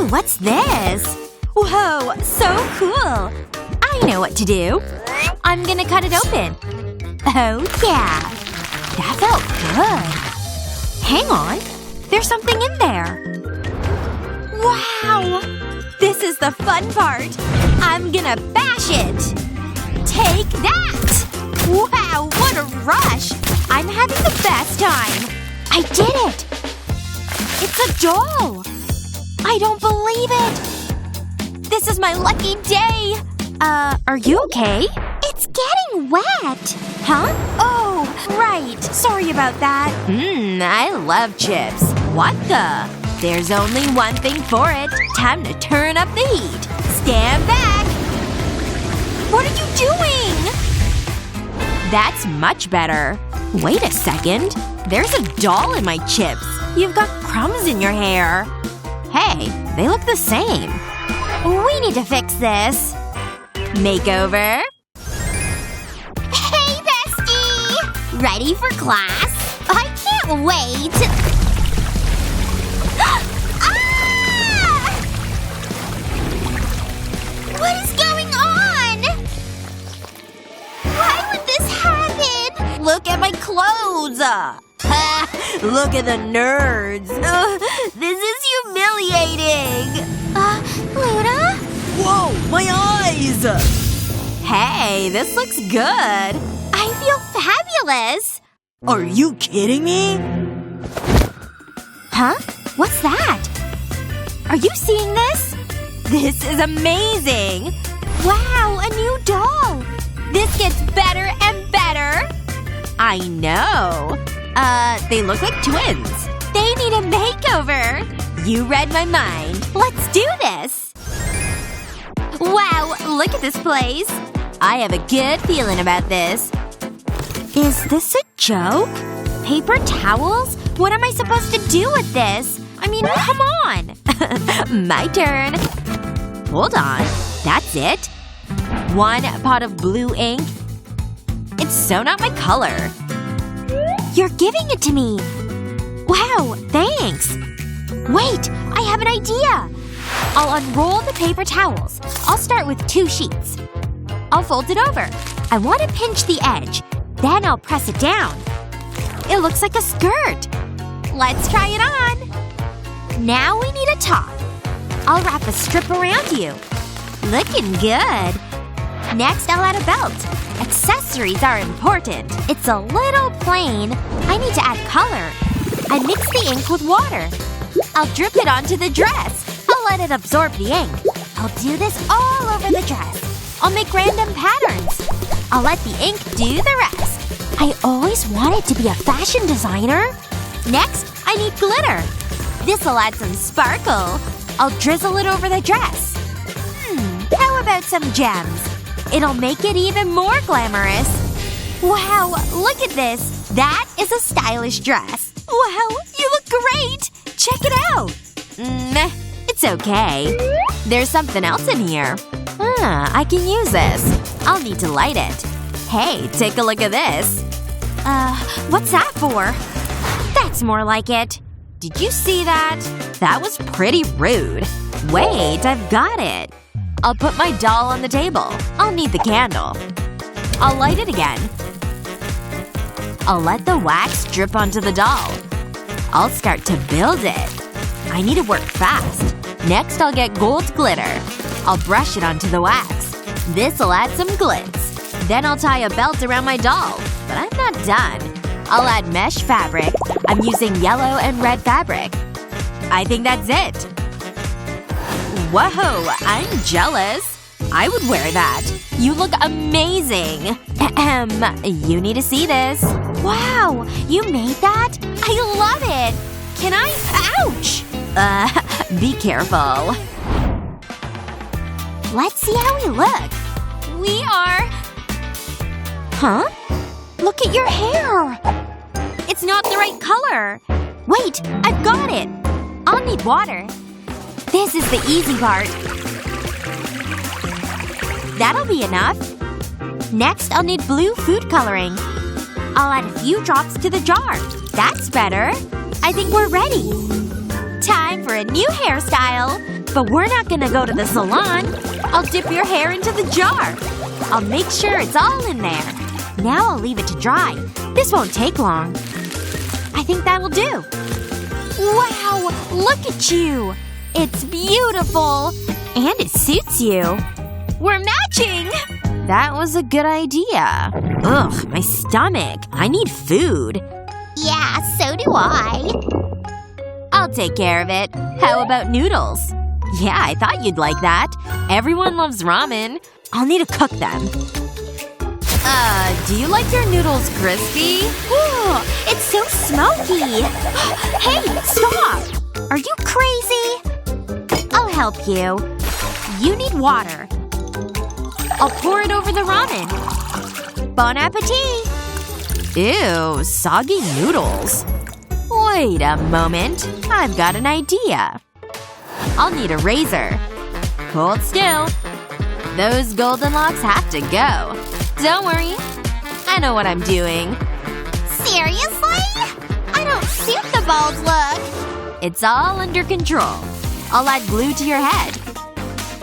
Ooh, what's this? Whoa, so cool! I know what to do. I'm gonna cut it open. Oh, yeah. That felt good. Hang on. There's something in there. Wow! This is the fun part. I'm gonna bash it. Take that! Wow, what a rush! I'm having the best time. I did it! It's a doll! I don't believe it! This is my lucky day! Are you okay? It's getting wet! Huh? Oh, right. Sorry about that. I love chips. What the? There's only one thing for it. Time to turn up the heat. Stand back! What are you doing? That's much better. Wait a second. There's a doll in my chips. You've got crumbs in your hair. Hey, they look the same. We need to fix this. Makeover. Hey, bestie! Ready for class? I can't wait! Ah! What is going on? Why would this happen? Look at my clothes! Look at the nerds. This is humiliating. Luna? Whoa, my eyes! Hey, this looks good. I feel fabulous. Are you kidding me? Huh? What's that? Are you seeing this? This is amazing! Wow, a new doll! This gets better and better! I know. They look like twins. They need a makeover! You read my mind. Let's do this! Wow, look at this place. I have a good feeling about this. Is this a joke? Paper towels? What am I supposed to do with this? I mean, come on! My turn. Hold on. That's it. One pot of blue ink. It's so not my color. You're giving it to me! Wow, thanks! Wait, I have an idea! I'll unroll the paper towels. I'll start with 2 sheets. I'll fold it over. I want to pinch the edge. Then I'll press it down. It looks like a skirt. Let's try it on! Now we need a top. I'll wrap a strip around you. Looking good. Next, I'll add a belt. Accessories are important. It's a little plain. I need to add color. I mix the ink with water. I'll drip it onto the dress. I'll let it absorb the ink. I'll do this all over the dress. I'll make random patterns. I'll let the ink do the rest. I always wanted to be a fashion designer. Next, I need glitter. This'll add some sparkle. I'll drizzle it over the dress. How about some gems? It'll make it even more glamorous. Wow, look at this. That is a stylish dress. Wow, you look great! Check it out! It's okay. There's something else in here. I can use this. I'll need to light it. Hey, take a look at this. What's that for? That's more like it. Did you see that? That was pretty rude. Wait, I've got it. I'll put my doll on the table. I'll need the candle. I'll light it again. I'll let the wax drip onto the doll. I'll start to build it. I need to work fast. Next, I'll get gold glitter. I'll brush it onto the wax. This'll add some glitz. Then I'll tie a belt around my doll. But I'm not done. I'll add mesh fabric. I'm using yellow and red fabric. I think that's it. Whoa, I'm jealous. I would wear that. You look amazing. You need to see this. Wow, you made that? I love it. Can I? Ouch! Be careful. Let's see how we look. We are… Huh? Look at your hair. It's not the right color. Wait, I've got it. I'll need water. This is the easy part. That'll be enough. Next, I'll need blue food coloring. I'll add a few drops to the jar. That's better. I think we're ready. Time for a new hairstyle. But we're not gonna go to the salon. I'll dip your hair into the jar. I'll make sure it's all in there. Now I'll leave it to dry. This won't take long. I think that'll do. Wow! Look at you! It's beautiful! And it suits you. We're matching! That was a good idea. Ugh, my stomach. I need food. Yeah, so do I. I'll take care of it. How about noodles? Yeah, I thought you'd like that. Everyone loves ramen. I'll need to cook them. Do you like your noodles crispy? Ooh, it's so smoky. Hey, stop! Are you crazy? I'll help you. You need water. I'll pour it over the ramen. Bon appetit! Ew, soggy noodles. Wait a moment. I've got an idea. I'll need a razor. Hold still. Those golden locks have to go. Don't worry. I know what I'm doing. Seriously? I don't suit the bald look. It's all under control. I'll add glue to your head.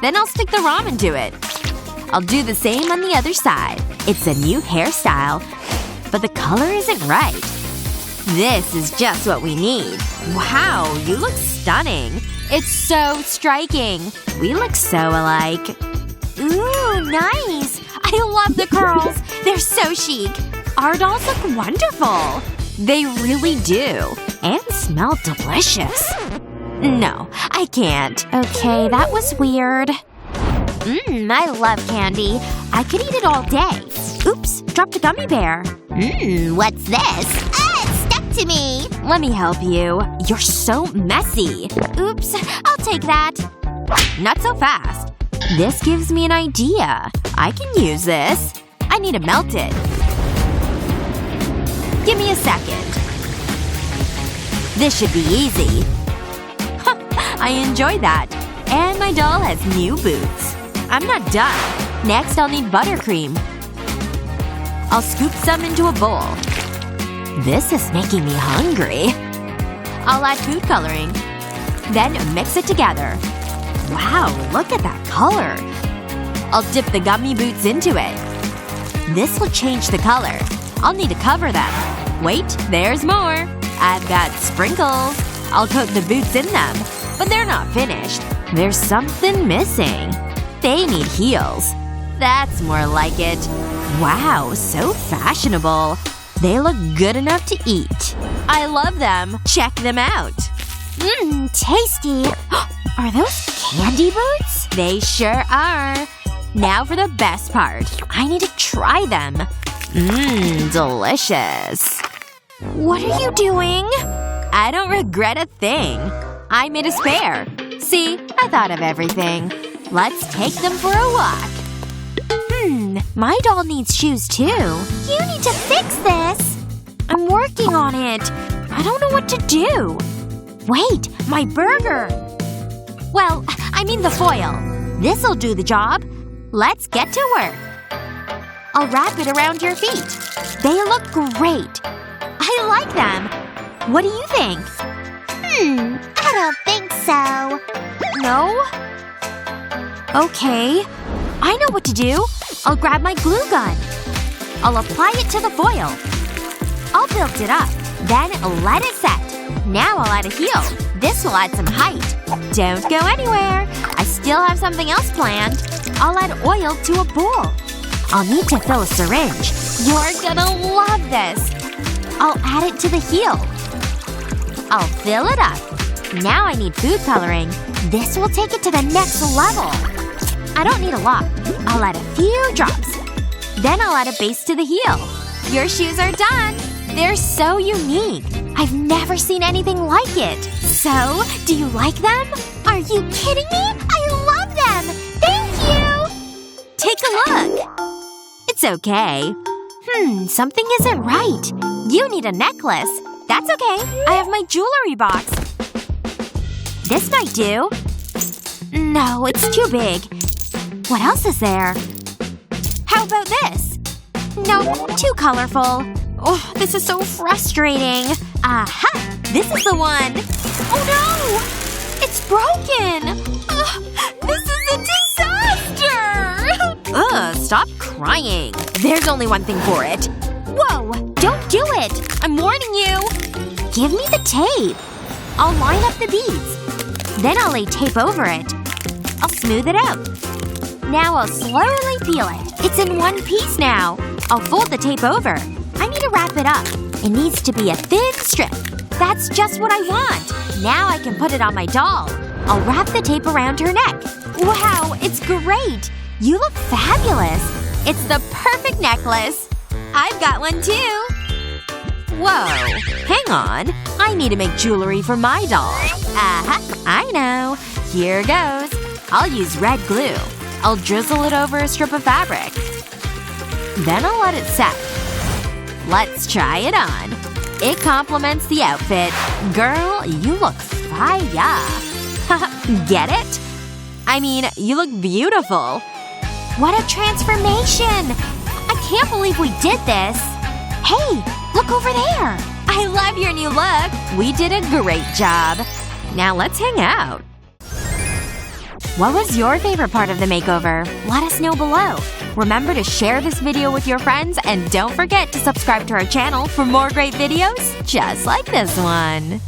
Then I'll stick the ramen to it. I'll do the same on the other side. It's a new hairstyle. But the color isn't right. This is just what we need. Wow, you look stunning. It's so striking. We look so alike. Ooh, nice. I love the curls. They're so chic. Our dolls look wonderful. They really do. And smell delicious. No, I can't. Okay, that was weird. I love candy. I could eat it all day. Oops, dropped a gummy bear. What's this? It's stuck to me. Let me help you. You're so messy. Oops, I'll take that. Not so fast. This gives me an idea. I can use this. I need to melt it. Give me a second. This should be easy. I enjoy that. And my doll has new boots. I'm not done. Next, I'll need buttercream. I'll scoop some into a bowl. This is making me hungry. I'll add food coloring. Then mix it together. Wow, look at that color. I'll dip the gummy boots into it. This will change the color. I'll need to cover them. Wait, there's more. I've got sprinkles. I'll coat the boots in them. But they're not finished. There's something missing. They need heels. That's more like it. Wow, so fashionable. They look good enough to eat. I love them. Check them out. Tasty. Are those candy boots? They sure are. Now for the best part. I need to try them. Delicious. What are you doing? I don't regret a thing. I made a spare. See? I thought of everything. Let's take them for a walk. My doll needs shoes too. You need to fix this. I'm working on it. I don't know what to do. Wait, my burger. Well, I mean the foil. This'll do the job. Let's get to work. I'll wrap it around your feet. They look great. I like them. What do you think? I don't think so. No? Okay. I know what to do. I'll grab my glue gun. I'll apply it to the foil. I'll build it up. Then let it set. Now I'll add a heel. This will add some height. Don't go anywhere. I still have something else planned. I'll add oil to a bowl. I'll need to fill a syringe. You're gonna love this. I'll add it to the heel. I'll fill it up. Now I need food coloring. This will take it to the next level. I don't need a lot. I'll add a few drops. Then I'll add a base to the heel. Your shoes are done. They're so unique. I've never seen anything like it. So, do you like them? Are you kidding me? I love them! Thank you! Take a look. It's okay. Something isn't right. You need a necklace. That's okay. I have my jewelry box. This might do. No, it's too big. What else is there? How about this? Nope, too colorful. Oh, this is so frustrating. Aha! This is the one. Oh no! It's broken! This is a disaster! Ugh, stop crying. There's only one thing for it. Whoa! Don't do it! I'm warning you! Give me the tape. I'll line up the beads. Then I'll lay tape over it. I'll smooth it out. Now I'll slowly peel it. It's in one piece now. I'll fold the tape over. I need to wrap it up. It needs to be a thin strip. That's just what I want. Now I can put it on my doll. I'll wrap the tape around her neck. Wow, it's great! You look fabulous. It's the perfect necklace. I've got one too! Whoa. Hang on. I need to make jewelry for my doll. I know. Here goes. I'll use red glue. I'll drizzle it over a strip of fabric. Then I'll let it set. Let's try it on. It complements the outfit. Girl, you look fire. Get it? I mean, you look beautiful. What a transformation! I can't believe we did this. Hey, look over there. I love your new look. We did a great job. Now let's hang out. What was your favorite part of the makeover? Let us know below. Remember to share this video with your friends and don't forget to subscribe to our channel for more great videos just like this one.